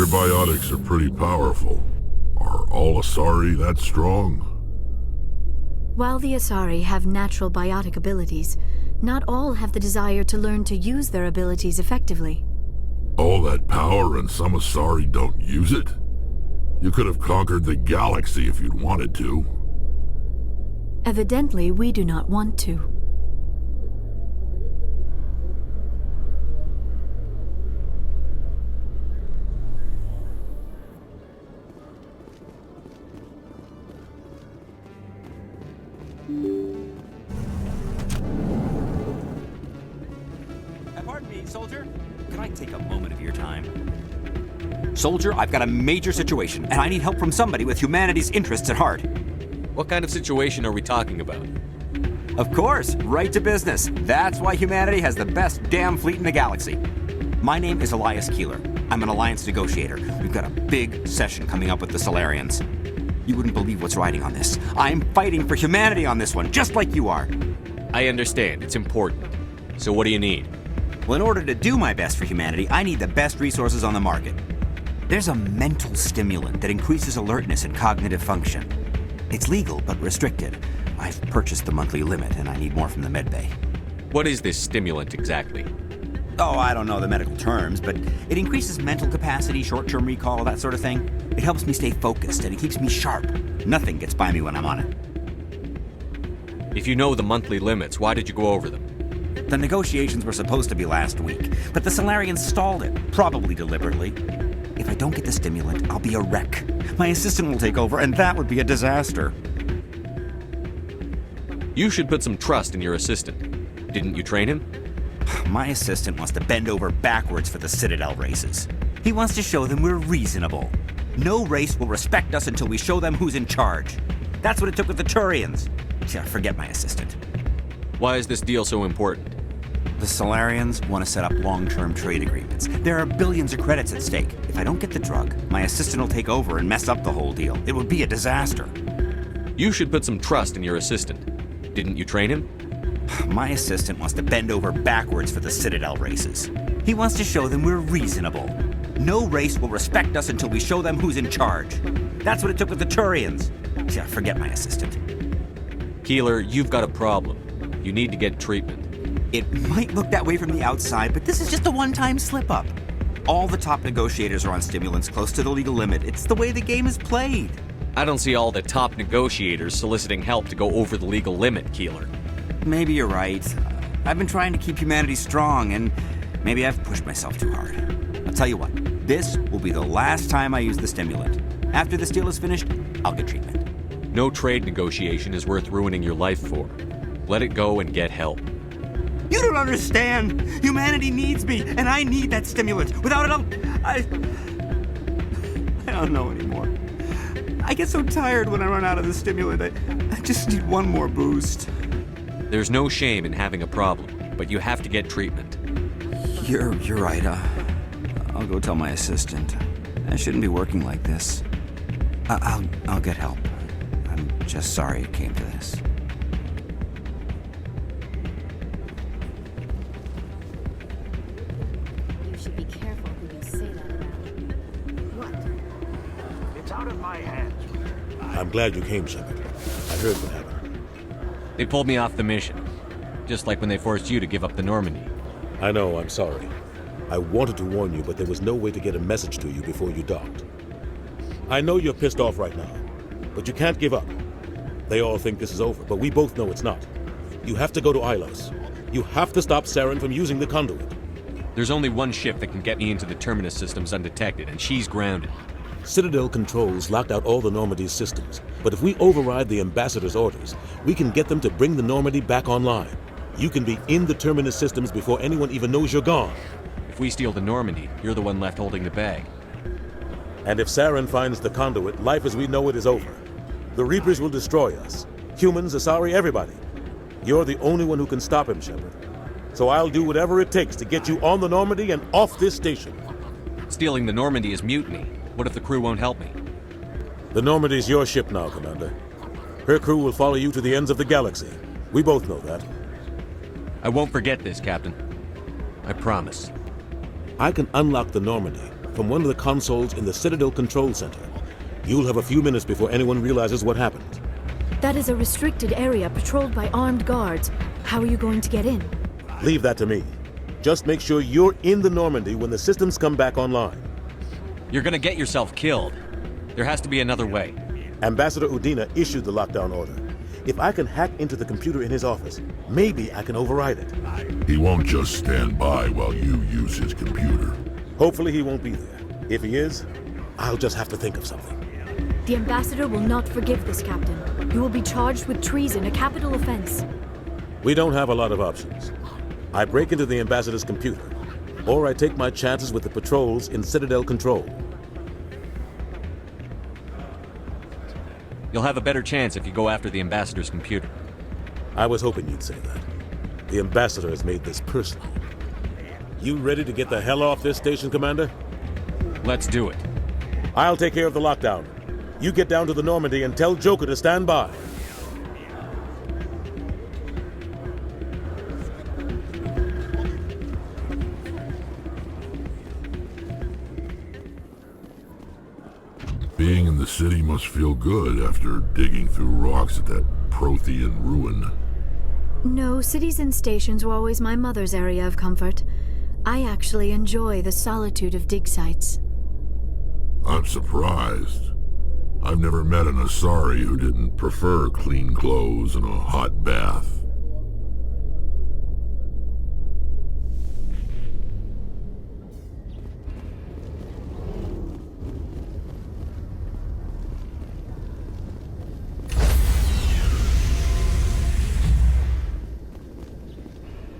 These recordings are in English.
your biotics are pretty powerful. Are all Asari that strong? While the Asari have natural biotic abilities, not all have the desire to learn to use their abilities effectively. All that power and some Asari don't use it? You could have conquered the galaxy if you'd wanted to. Evidently, we do not want to. Pardon me, soldier. Can I take a moment of your time? Soldier, I've got a major situation, and I need help from somebody with humanity's interests at heart. What kind of situation are we talking about? Of course, right to business. That's why humanity has the best damn fleet in the galaxy. My name is Elias Keeler. I'm an alliance negotiator. We've got a big session coming up with the Salarians. You wouldn't believe what's riding on this. I'm fighting for humanity on this one, just like you are. I understand, it's important. So what do you need? Well, in order to do my best for humanity, I need the best resources on the market. There's a mental stimulant that increases alertness and cognitive function. It's legal, but restricted. I've purchased the monthly limit, and I need more from the medbay. What is this stimulant exactly? Oh, I don't know the medical terms, but it increases mental capacity, short-term recall, that sort of thing. It helps me stay focused, and it keeps me sharp. Nothing gets by me when I'm on it. If you know the monthly limits, why did you go over them? The negotiations were supposed to be last week, but the Salarians stalled it, probably deliberately. If I don't get the stimulant, I'll be a wreck. My assistant will take over, and that would be a disaster. You should put some trust in your assistant. Didn't you train him? My assistant wants to bend over backwards for the Citadel races. He wants to show them we're reasonable. No race will respect us until we show them who's in charge. That's what it took with the Turians. Yeah, forget my assistant. Why is this deal so important? The Salarians want to set up long-term trade agreements. There are billions of credits at stake. If I don't get the drug, my assistant will take over and mess up the whole deal. It would be a disaster. You should put some trust in your assistant. Didn't you train him? My assistant wants to bend over backwards for the Citadel races. He wants to show them we're reasonable. No race will respect us until we show them who's in charge. That's what it took with the Turians. Yeah, forget my assistant. Keeler, you've got a problem. You need to get treatment. It might look that way from the outside, but this is just a one-time slip-up. All the top negotiators are on stimulants close to the legal limit. It's the way the game is played. I don't see all the top negotiators soliciting help to go over the legal limit, Keeler. Maybe you're right. I've been trying to keep humanity strong, and maybe I've pushed myself too hard. I'll tell you what, this will be the last time I use the stimulant. After this deal is finished, I'll get treatment. No trade negotiation is worth ruining your life for. Let it go and get help. You don't understand! Humanity needs me, and I need that stimulant. Without it, I don't know anymore. I get so tired when I run out of the stimulant. I just need one more boost. There's no shame in having a problem, but you have to get treatment. You're right. I'll go tell my assistant. I shouldn't be working like this. I'll get help. I'm just sorry it came to this. You should be careful who you say that around. What? It's out of my hands. I'm glad you came, Shepard. I heard what happened. They pulled me off the mission, just like when they forced you to give up the Normandy. I know, I'm sorry. I wanted to warn you, but there was no way to get a message to you before you docked. I know you're pissed off right now, but you can't give up. They all think this is over, but we both know it's not. You have to go to Ilos. You have to stop Saren from using the conduit. There's only one ship that can get me into the Terminus systems undetected, and she's grounded. Citadel controls locked out all the Normandy's systems, but if we override the ambassador's orders, we can get them to bring the Normandy back online. You can be in the Terminus systems before anyone even knows you're gone. If we steal the Normandy, you're the one left holding the bag. And if Saren finds the conduit, life as we know it is over. The Reapers will destroy us. Humans, Asari, everybody. You're the only one who can stop him, Shepard. So I'll do whatever it takes to get you on the Normandy and off this station. Stealing the Normandy is mutiny. What if the crew won't help me? The Normandy's your ship now, Commander. Her crew will follow you to the ends of the galaxy. We both know that. I won't forget this, Captain. I promise. I can unlock the Normandy, from one of the consoles in the Citadel Control Center. You'll have a few minutes before anyone realizes what happened. That is a restricted area patrolled by armed guards. How are you going to get in? Leave that to me. Just make sure you're in the Normandy when the systems come back online. You're gonna get yourself killed. There has to be another way. Ambassador Udina issued the lockdown order. If I can hack into the computer in his office, maybe I can override it. He won't just stand by while you use his computer. Hopefully he won't be there. If he is, I'll just have to think of something. The ambassador will not forgive this, Captain. You will be charged with treason, a capital offense. We don't have a lot of options. I break into the ambassador's computer, or I take my chances with the patrols in Citadel Control. You'll have a better chance if you go after the ambassador's computer. I was hoping you'd say that. The ambassador has made this personal. You ready to get the hell off this station, Commander? Let's do it. I'll take care of the lockdown. You get down to the Normandy and tell Joker to stand by. Being in the city must feel good after digging through rocks at that Prothean ruin. No, cities and stations were always my mother's area of comfort. I actually enjoy the solitude of dig sites. I'm surprised. I've never met an Asari who didn't prefer clean clothes and a hot bath.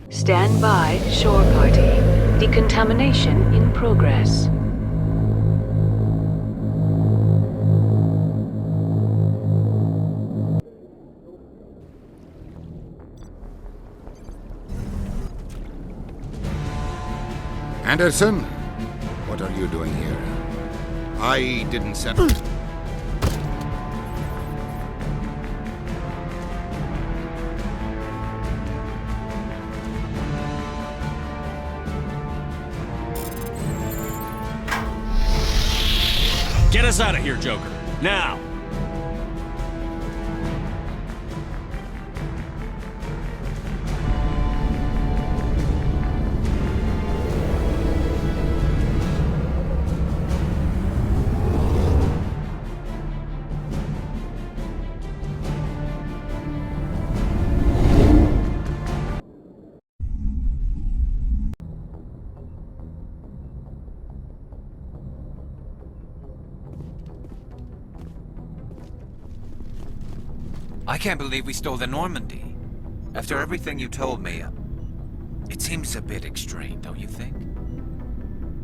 Stand by, shore party. Decontamination in progress. Anderson, what are you doing here? I didn't send... Get us out of here, Joker. Now! I can't believe we stole the Normandy. After everything you told me, it seems a bit extreme, don't you think?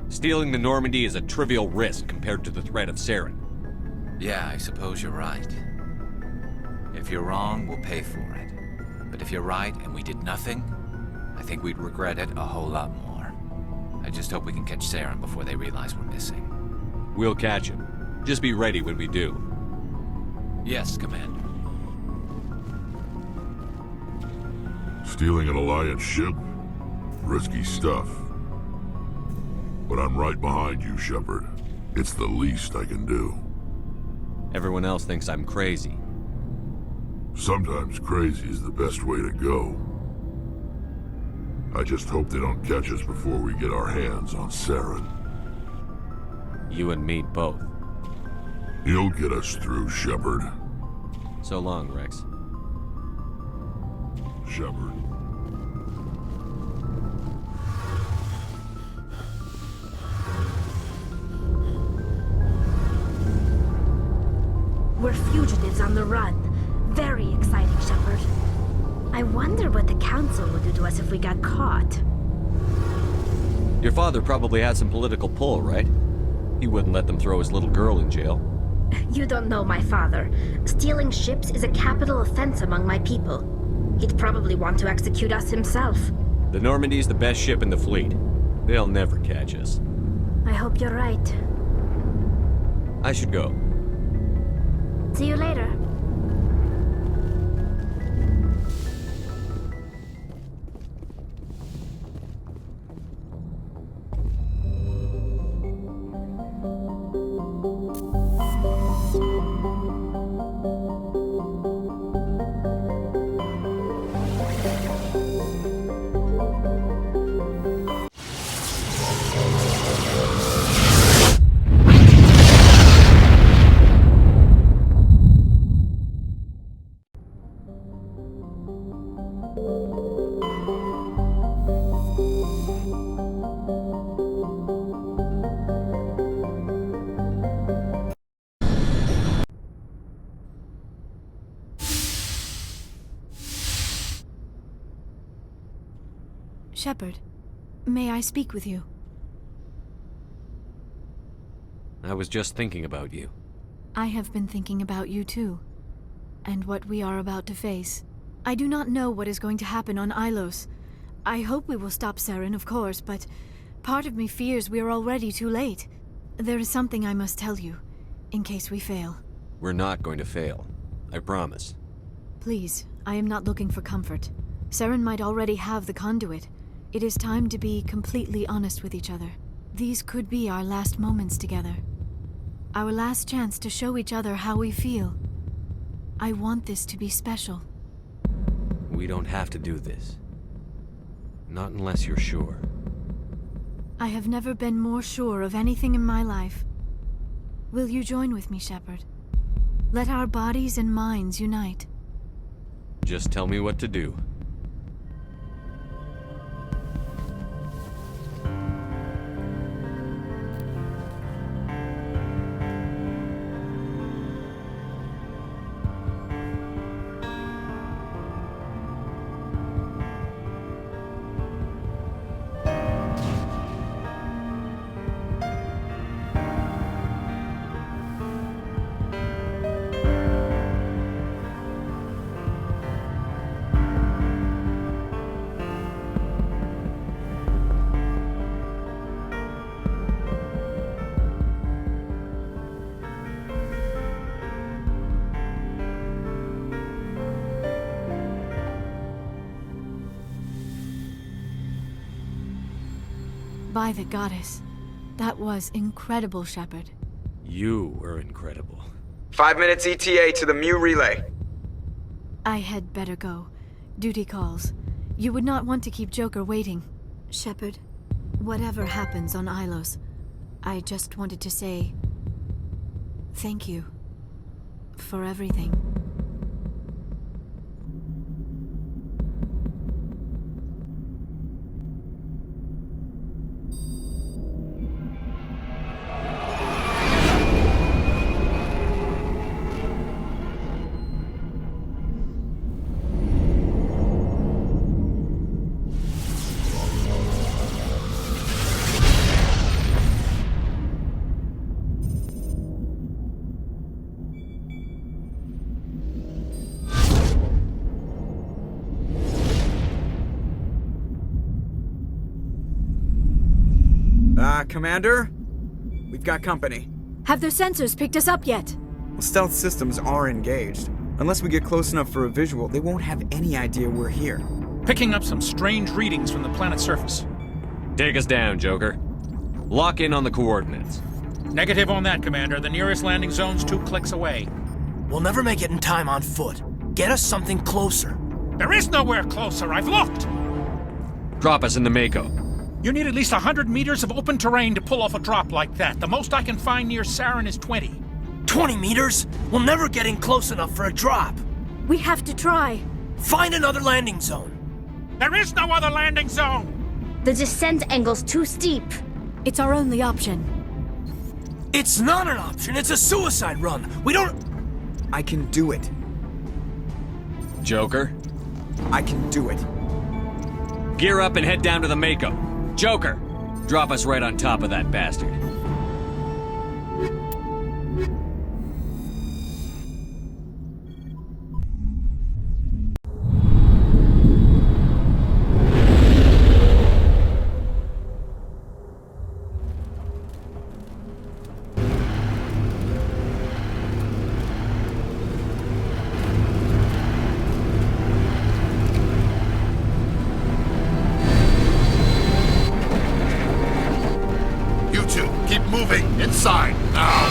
Stealing the Normandy is a trivial risk compared to the threat of Saren. Yeah, I suppose you're right. If you're wrong, we'll pay for it. But if you're right and we did nothing, I think we'd regret it a whole lot more. I just hope we can catch Saren before they realize we're missing. We'll catch him. Just be ready when we do. Yes, Commander. Stealing an Alliance ship? Risky stuff. But I'm right behind you, Shepard. It's the least I can do. Everyone else thinks I'm crazy. Sometimes crazy is the best way to go. I just hope they don't catch us before we get our hands on Saren. You and me both. He'll get us through, Shepard. So long, Rex. Shepard. We're fugitives on the run. Very exciting, Shepard. I wonder what the Council would do to us if we got caught. Your father probably had some political pull, right? He wouldn't let them throw his little girl in jail. You don't know my father. Stealing ships is a capital offense among my people. He'd probably want to execute us himself. The Normandy's the best ship in the fleet. They'll never catch us. I hope you're right. I should go. See you later. Shepard, may I speak with you? I was just thinking about you. I have been thinking about you too, and what we are about to face. I do not know what is going to happen on Ilos. I hope we will stop Saren, of course, but part of me fears we are already too late. There is something I must tell you, in case we fail. We're not going to fail. I promise. Please, I am not looking for comfort. Saren might already have the conduit. It is time to be completely honest with each other. These could be our last moments together. Our last chance to show each other how we feel. I want this to be special. We don't have to do this. Not unless you're sure. I have never been more sure of anything in my life. Will you join with me, Shepard? Let our bodies and minds unite. Just tell me what to do. By the goddess. That was incredible, Shepard. You were incredible. 5 minutes ETA to the Mu relay. I had better go. Duty calls. You would not want to keep Joker waiting. Shepard, whatever happens on Ilos, I just wanted to say thank you for everything. Commander? We've got company. Have their sensors picked us up yet? Well, stealth systems are engaged. Unless we get close enough for a visual, they won't have any idea we're here. Picking up some strange readings from the planet's surface. Take us down, Joker. Lock in on the coordinates. Negative on that, Commander. The nearest landing zone's 2 clicks away. We'll never make it in time on foot. Get us something closer. There is nowhere closer. I've looked. Drop us in the Mako. You need at least 100 meters of open terrain to pull off a drop like that. The most I can find near Saren is 20. 20 meters? We'll never get in close enough for a drop. We have to try. Find another landing zone. There is no other landing zone! The descent angle's too steep. It's our only option. It's not an option. It's a suicide run. We don't... I can do it. Joker? I can do it. Gear up and head down to the Mako. Joker, drop us right on top of that bastard. Inside, now!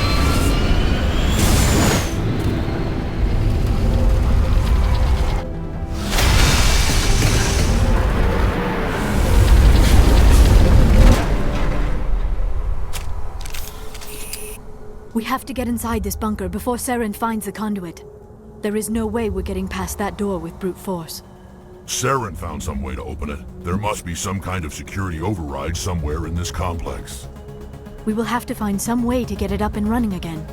We have to get inside this bunker before Saren finds the conduit. There is no way we're getting past that door with brute force. Saren found some way to open it. There must be some kind of security override somewhere in this complex. We will have to find some way to get it up and running again.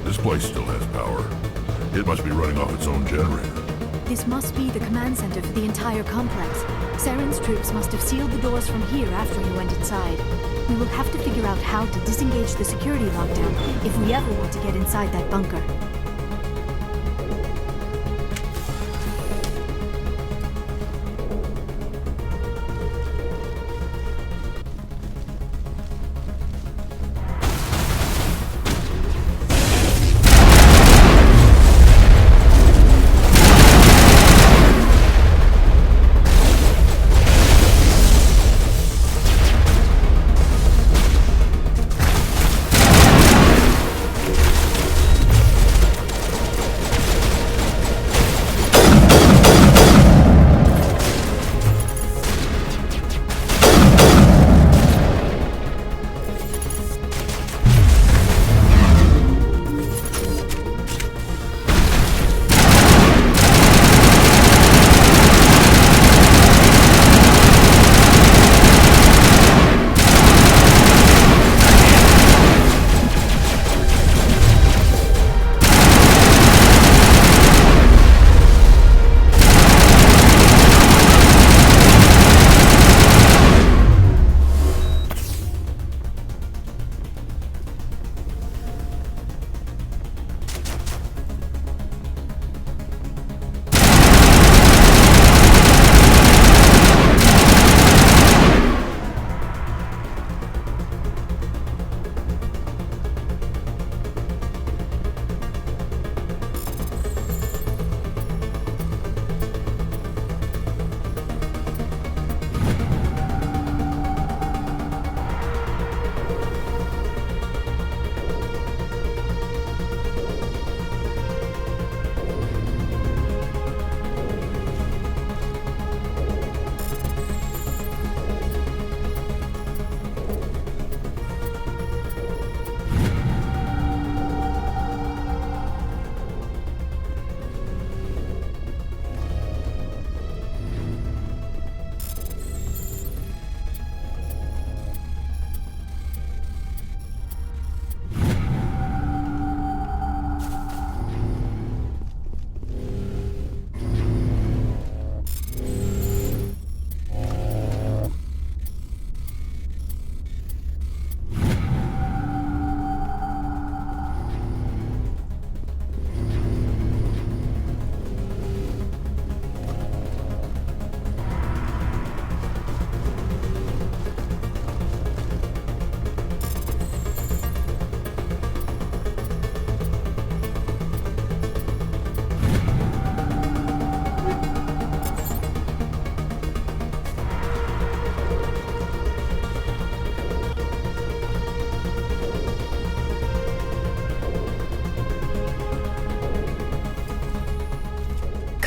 This place still has power. It must be running off its own generator. This must be the command center for the entire complex. Saren's troops must have sealed the doors from here after he went inside. We will have to figure out how to disengage the security lockdown if we ever want to get inside that bunker.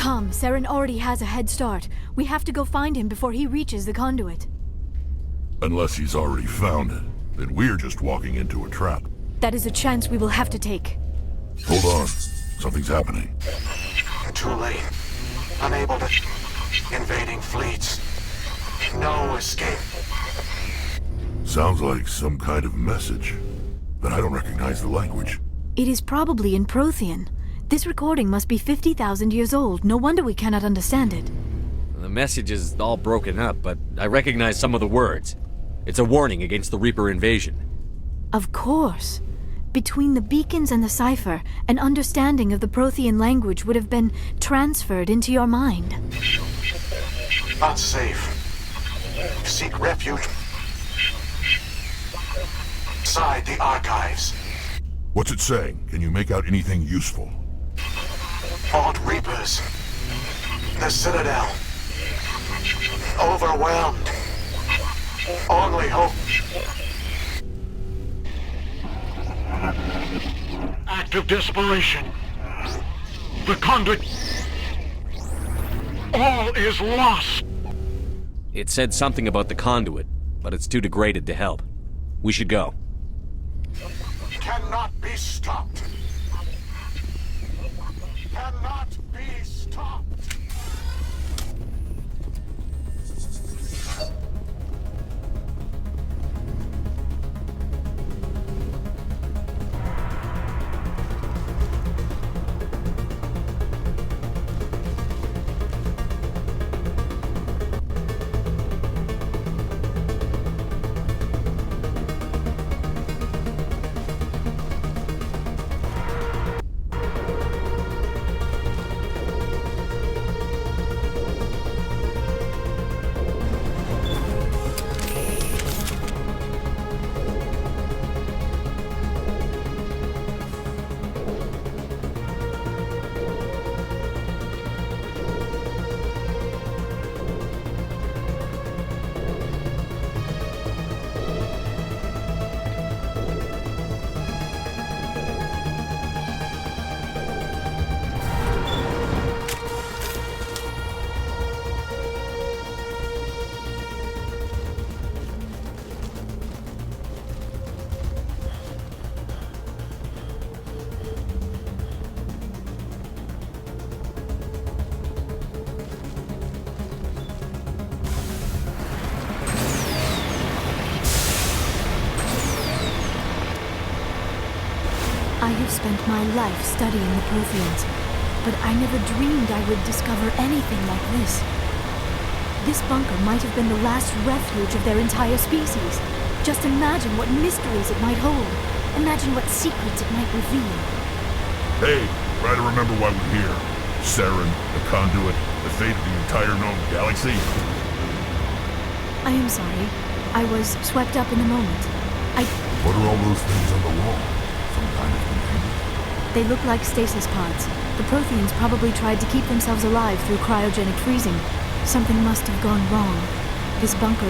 Come, Saren already has a head start. We have to go find him before he reaches the conduit. Unless he's already found it, then we're just walking into a trap. That is a chance we will have to take. Hold on. Something's happening. Too late. Unable to... Invading fleets. No escape. Sounds like some kind of message. But I don't recognize the language. It is probably in Prothean. This recording must be 50,000 years old. No wonder we cannot understand it. The message is all broken up, but I recognize some of the words. It's a warning against the Reaper invasion. Of course. Between the beacons and the cipher, an understanding of the Prothean language would have been transferred into your mind. Not safe. Seek refuge inside the archives. What's it saying? Can you make out anything useful? Fought Reapers. The Citadel. Overwhelmed. Only hope. Act of desperation. The conduit. All is lost. It said something about the conduit, but it's too degraded to help. We should go. Cannot be stopped. Cannot be stopped. have spent my life studying the Protheans, but I never dreamed I would discover anything like this. This bunker might have been the last refuge of their entire species. Just imagine what mysteries it might hold. Imagine what secrets it might reveal. Hey, try to remember why we're here. Saren, the conduit, the fate of the entire known galaxy. I am sorry. I was swept up in the moment. What are all those things on the wall? Some kind of container? They look like stasis pods. The Protheans probably tried to keep themselves alive through cryogenic freezing. Something must have gone wrong. This bunker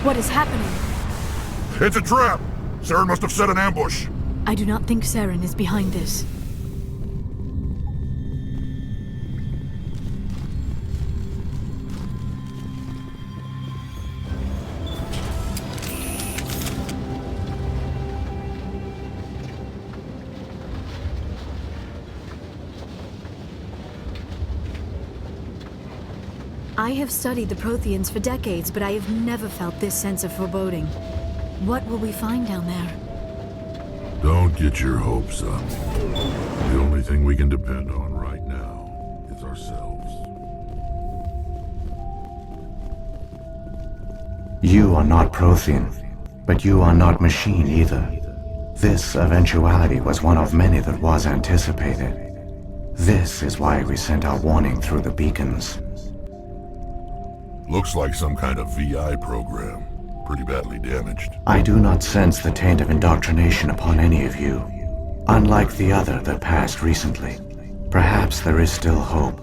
What is happening? It's a trap! Saren must have set an ambush. I do not think Saren is behind this. I have studied the Protheans for decades, but I have never felt this sense of foreboding. What will we find down there? Don't get your hopes up. The only thing we can depend on right now is ourselves. You are not Prothean, but you are not machine either. This eventuality was one of many that was anticipated. This is why we sent our warning through the beacons. Looks like some kind of VI program. Pretty badly damaged. I do not sense the taint of indoctrination upon any of you. Unlike the other that passed recently. Perhaps there is still hope.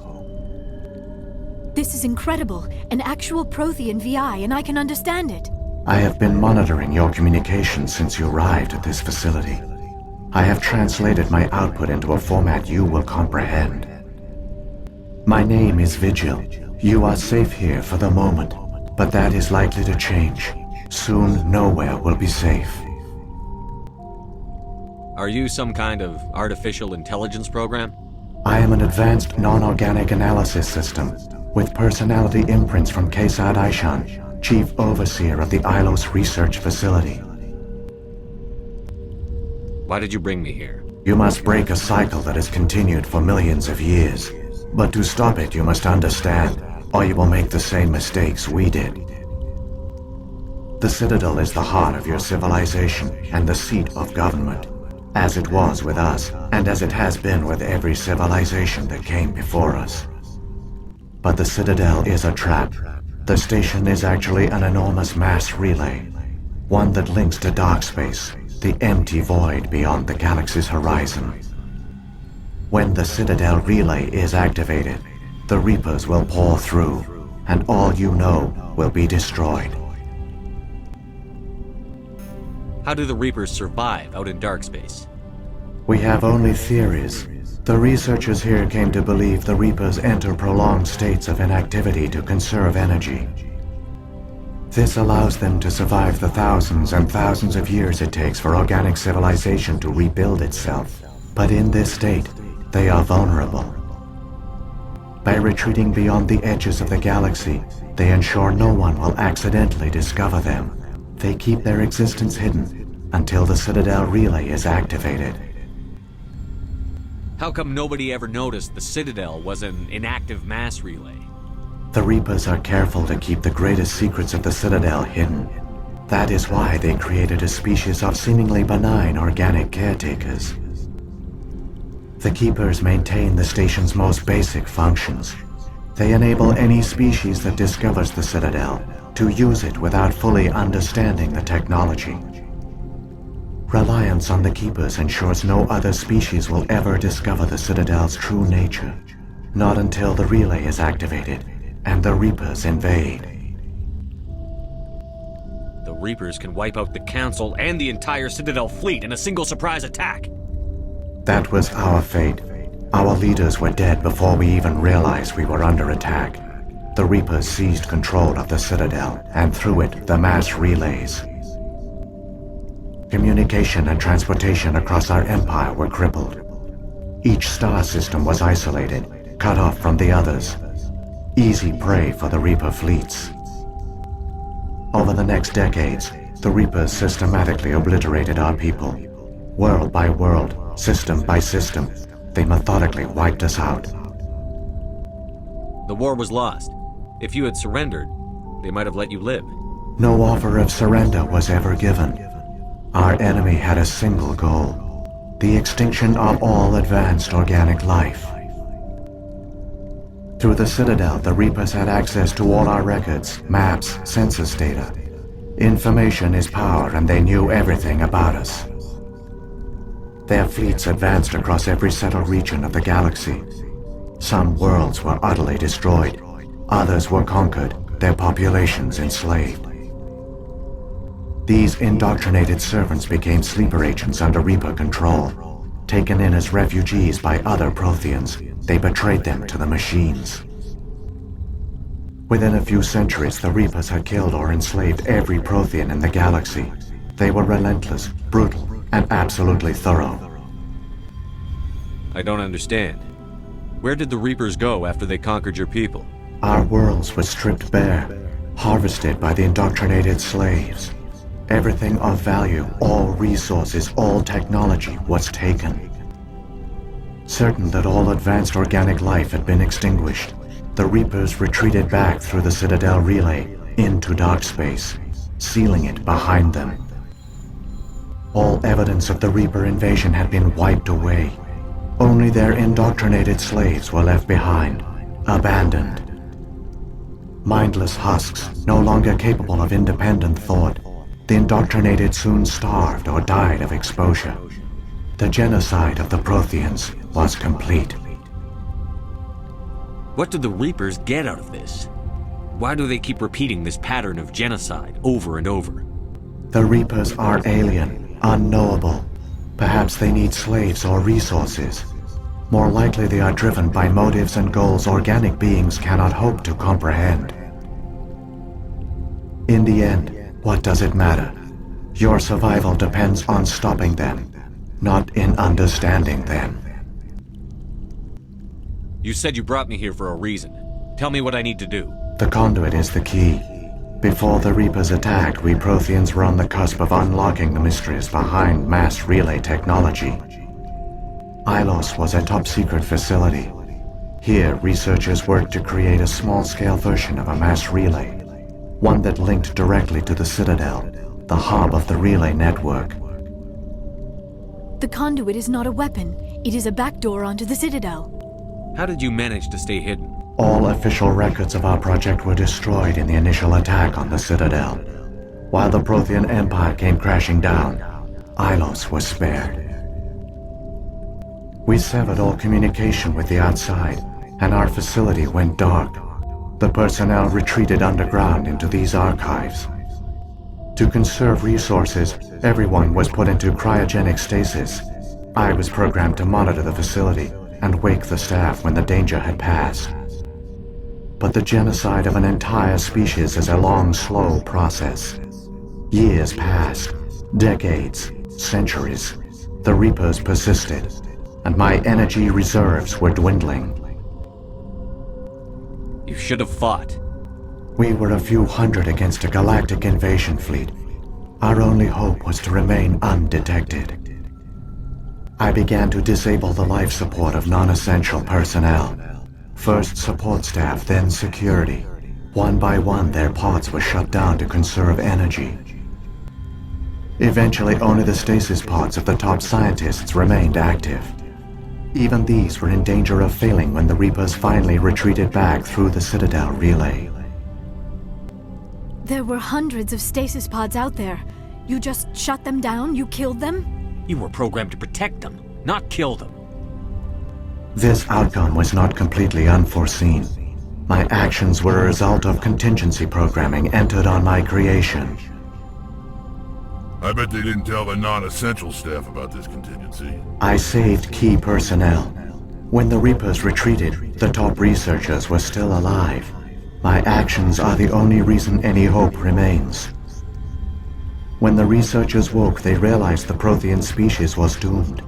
This is incredible. An actual Prothean VI, and I can understand it. I have been monitoring your communications since you arrived at this facility. I have translated my output into a format you will comprehend. My name is Vigil. You are safe here for the moment, but that is likely to change. Soon, nowhere will be safe. Are you some kind of artificial intelligence program? I am an advanced non-organic analysis system, with personality imprints from Kesad Aishan, Chief Overseer of the Ilos Research Facility. Why did you bring me here? You must break a cycle that has continued for millions of years. But to stop it, you must understand, or you will make the same mistakes we did. The Citadel is the heart of your civilization and the seat of government, as it was with us, and as it has been with every civilization that came before us. But the Citadel is a trap. The station is actually an enormous mass relay, one that links to dark space, the empty void beyond the galaxy's horizon. When the Citadel relay is activated, the Reapers will pour through, and all you know will be destroyed. How do the Reapers survive out in dark space? We have only theories. The researchers here came to believe the Reapers enter prolonged states of inactivity to conserve energy. This allows them to survive the thousands and thousands of years it takes for organic civilization to rebuild itself. But in this state, they are vulnerable. By retreating beyond the edges of the galaxy, they ensure no one will accidentally discover them. They keep their existence hidden until the Citadel relay is activated. How come nobody ever noticed the Citadel was an inactive mass relay? The Reapers are careful to keep the greatest secrets of the Citadel hidden. That is why they created a species of seemingly benign organic caretakers. The Keepers maintain the station's most basic functions. They enable any species that discovers the Citadel to use it without fully understanding the technology. Reliance on the Keepers ensures no other species will ever discover the Citadel's true nature. Not until the relay is activated and the Reapers invade. The Reapers can wipe out the Council and the entire Citadel fleet in a single surprise attack. That was our fate. Our leaders were dead before we even realized we were under attack. The Reapers seized control of the Citadel, and through it, the mass relays. Communication and transportation across our empire were crippled. Each star system was isolated, cut off from the others. Easy prey for the Reaper fleets. Over the next decades, the Reapers systematically obliterated our people. World by world, system by system, they methodically wiped us out. The war was lost. If you had surrendered, they might have let you live. No offer of surrender was ever given. Our enemy had a single goal: the extinction of all advanced organic life. Through the Citadel, the Reapers had access to all our records, maps, census data. Information is power, and they knew everything about us. Their fleets advanced across every settled region of the galaxy. Some worlds were utterly destroyed. Others were conquered, their populations enslaved. These indoctrinated servants became sleeper agents under Reaper control. Taken in as refugees by other Protheans, they betrayed them to the machines. Within a few centuries, the Reapers had killed or enslaved every Prothean in the galaxy. They were relentless, brutal, and absolutely thorough. I don't understand. Where did the Reapers go after they conquered your people? Our worlds were stripped bare, harvested by the indoctrinated slaves. Everything of value, all resources, all technology was taken. Certain that all advanced organic life had been extinguished, the Reapers retreated back through the Citadel relay into dark space, sealing it behind them. All evidence of the Reaper invasion had been wiped away. Only their indoctrinated slaves were left behind, abandoned. Mindless husks, no longer capable of independent thought, the indoctrinated soon starved or died of exposure. The genocide of the Protheans was complete. What do the Reapers get out of this? Why do they keep repeating this pattern of genocide over and over? The Reapers are alien, unknowable. Perhaps they need slaves or resources. More likely they are driven by motives and goals organic beings cannot hope to comprehend. In the end, what does it matter? Your survival depends on stopping them, not in understanding them. You said you brought me here for a reason. Tell me what I need to do. The conduit is the key. Before the Reapers attacked, we Protheans were on the cusp of unlocking the mysteries behind mass relay technology. Ilos was a top-secret facility. Here, researchers worked to create a small-scale version of a mass relay, one that linked directly to the Citadel, the hub of the relay network. The conduit is not a weapon. It is a backdoor onto the Citadel. How did you manage to stay hidden? All official records of our project were destroyed in the initial attack on the Citadel. While the Prothean Empire came crashing down, Ilos was spared. We severed all communication with the outside, and our facility went dark. The personnel retreated underground into these archives. To conserve resources, everyone was put into cryogenic stasis. I was programmed to monitor the facility and wake the staff when the danger had passed. But the genocide of an entire species is a long, slow process. Years passed, decades, centuries. The Reapers persisted, and my energy reserves were dwindling. You should have fought. We were a few hundred against a galactic invasion fleet. Our only hope was to remain undetected. I began to disable the life support of non-essential personnel. First support staff, then security. One by one, their pods were shut down to conserve energy. Eventually, only the stasis pods of the top scientists remained active. Even these were in danger of failing when the Reapers finally retreated back through the Citadel relay. There were hundreds of stasis pods out there. You just shut them down? You killed them? You were programmed to protect them, not kill them. This outcome was not completely unforeseen. My actions were a result of contingency programming entered on my creation. I bet they didn't tell the non-essential staff about this contingency. I saved key personnel. When the Reapers retreated, the top researchers were still alive. My actions are the only reason any hope remains. When the researchers woke, they realized the Prothean species was doomed.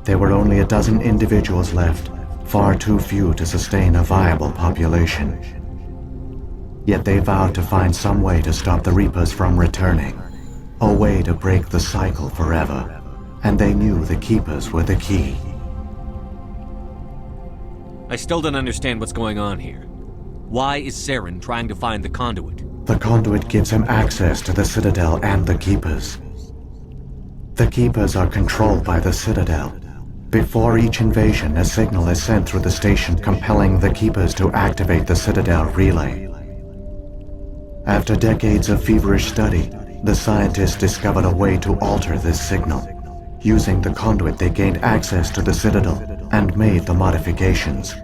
There were only a dozen individuals left, far too few to sustain a viable population. Yet they vowed to find some way to stop the Reapers from returning. A way to break the cycle forever. And they knew the Keepers were the key. I still don't understand what's going on here. Why is Saren trying to find the conduit? The conduit gives him access to the Citadel and the Keepers. The Keepers are controlled by the Citadel. Before each invasion, a signal is sent through the station compelling the Keepers to activate the Citadel relay. After decades of feverish study, the scientists discovered a way to alter this signal. Using the conduit, they gained access to the Citadel and made the modifications.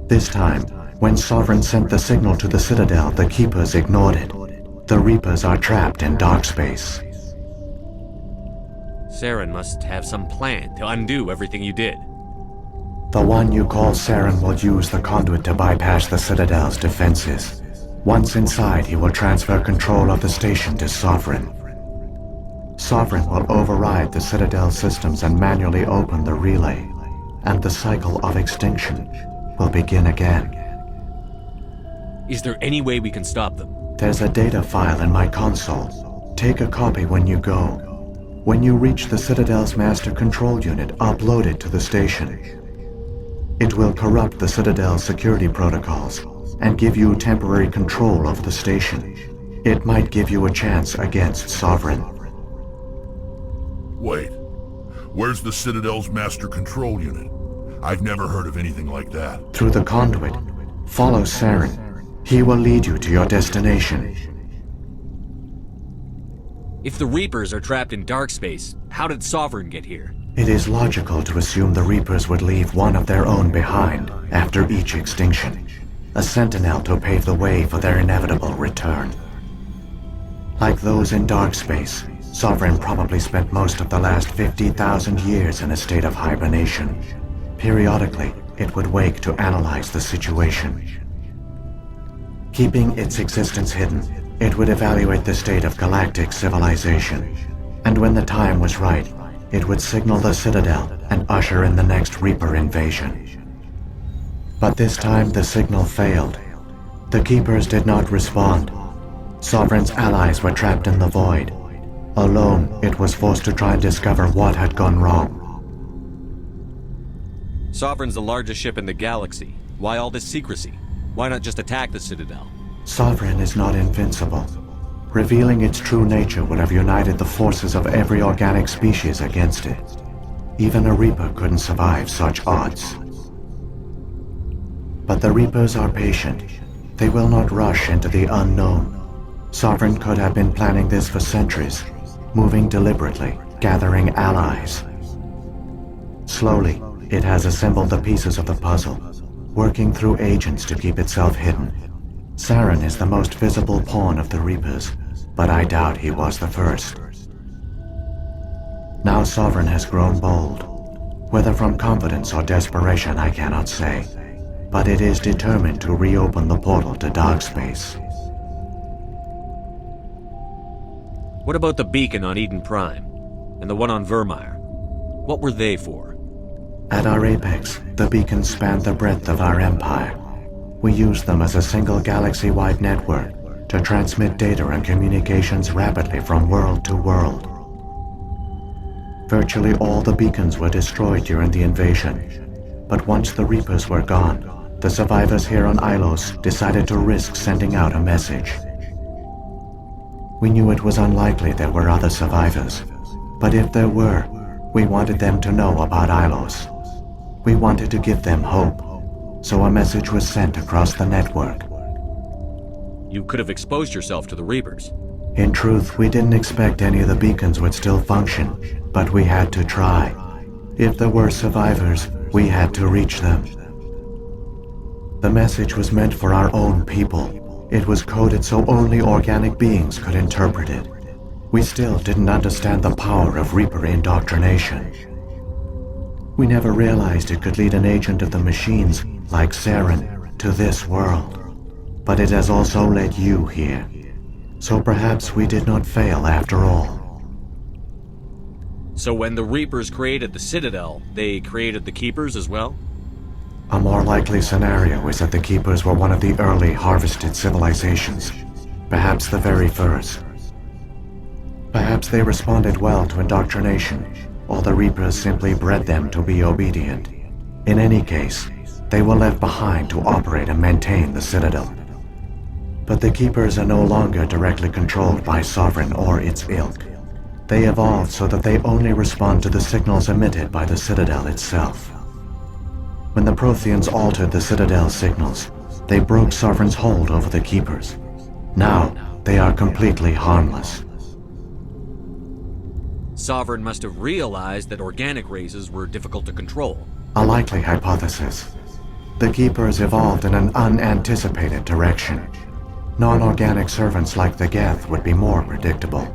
This time, when Sovereign sent the signal to the Citadel, the Keepers ignored it. The Reapers are trapped in dark space. Saren must have some plan to undo everything you did. The one you call Saren will use the conduit to bypass the Citadel's defenses. Once inside, he will transfer control of the station to Sovereign. Sovereign will override the Citadel systems and manually open the relay, and the cycle of extinction will begin again. Is there any way we can stop them? There's a data file in my console. Take a copy when you go. When you reach the Citadel's master control unit, upload it to the station. It will corrupt the Citadel's security protocols and give you temporary control of the station. It might give you a chance against Sovereign. Wait, where's the Citadel's master control unit? I've never heard of anything like that. Through the conduit, follow Saren. He will lead you to your destination. If the Reapers are trapped in dark space, how did Sovereign get here? It is logical to assume the Reapers would leave one of their own behind after each extinction. A sentinel to pave the way for their inevitable return. Like those in dark space, Sovereign probably spent most of the last 50,000 years in a state of hibernation. Periodically, it would wake to analyze the situation. Keeping its existence hidden, it would evaluate the state of galactic civilization. And when the time was right, it would signal the Citadel and usher in the next Reaper invasion. But this time the signal failed. The Keepers did not respond. Sovereign's allies were trapped in the void. Alone, it was forced to try and discover what had gone wrong. Sovereign's the largest ship in the galaxy. Why all this secrecy? Why not just attack the Citadel? Sovereign is not invincible. Revealing its true nature would have united the forces of every organic species against it. Even a Reaper couldn't survive such odds. But the Reapers are patient. They will not rush into the unknown. Sovereign could have been planning this for centuries, moving deliberately, gathering allies. Slowly, it has assembled the pieces of the puzzle, working through agents to keep itself hidden. Saren is the most visible pawn of the Reapers, but I doubt he was the first. Now Sovereign has grown bold. Whether from confidence or desperation, I cannot say. But it is determined to reopen the portal to dark space. What about the beacon on Eden Prime? And the one on Vermeer? What were they for? At our apex, the beacons spanned the breadth of our empire. We used them as a single galaxy-wide network to transmit data and communications rapidly from world to world. Virtually all the beacons were destroyed during the invasion, but once the Reapers were gone, the survivors here on Ilos decided to risk sending out a message. We knew it was unlikely there were other survivors, but if there were, we wanted them to know about Ilos. We wanted to give them hope, so a message was sent across the network. You could have exposed yourself to the Reapers. In truth, we didn't expect any of the beacons would still function, but we had to try. If there were survivors, We had to reach them. The message was meant for our own people. It was coded so only organic beings could interpret it. We still didn't understand the power of Reaper indoctrination. We never realized it could lead an agent of the machines, like Saren, to this world. But it has also led you here. So perhaps we did not fail after all. So when the Reapers created the Citadel, they created the Keepers as well? A more likely scenario is that the Keepers were one of the early harvested civilizations. Perhaps the very first. Perhaps they responded well to indoctrination, or the Reapers simply bred them to be obedient. In any case, they were left behind to operate and maintain the Citadel. But the Keepers are no longer directly controlled by Sovereign or its ilk. They evolved so that they only respond to the signals emitted by the Citadel itself. When the Protheans altered the Citadel's signals, they broke Sovereign's hold over the Keepers. Now, they are completely harmless. Sovereign must have realized that organic races were difficult to control. A likely hypothesis. The Keepers evolved in an unanticipated direction. Non-organic servants like the Geth would be more predictable.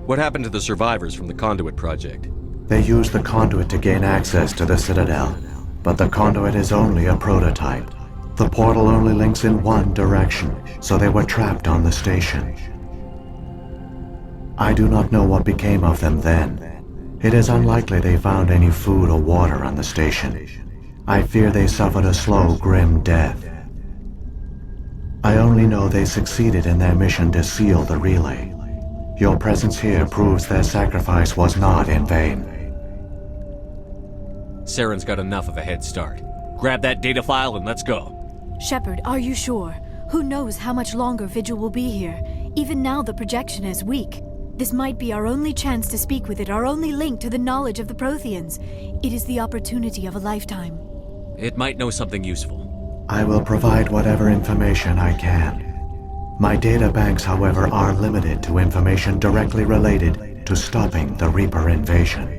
What happened to the survivors from the Conduit project? They used the Conduit to gain access to the Citadel, but the Conduit is only a prototype. The portal only links in one direction, so they were trapped on the station. I do not know what became of them then. It is unlikely they found any food or water on the station. I fear they suffered a slow, grim death. I only know they succeeded in their mission to seal the relay. Your presence here proves their sacrifice was not in vain. Saren's got enough of a head start. Grab that data file and let's go. Shepard, are you sure? Who knows how much longer Vigil will be here? Even now the projection is weak. This might be our only chance to speak with it, our only link to the knowledge of the Protheans. It is the opportunity of a lifetime. It might know something useful. I will provide whatever information I can. My data banks, however, are limited to information directly related to stopping the Reaper invasion.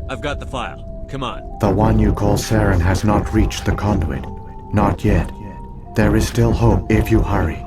I've got the file. Come on. The one you call Saren has not reached the Conduit. Not yet. There is still hope if you hurry.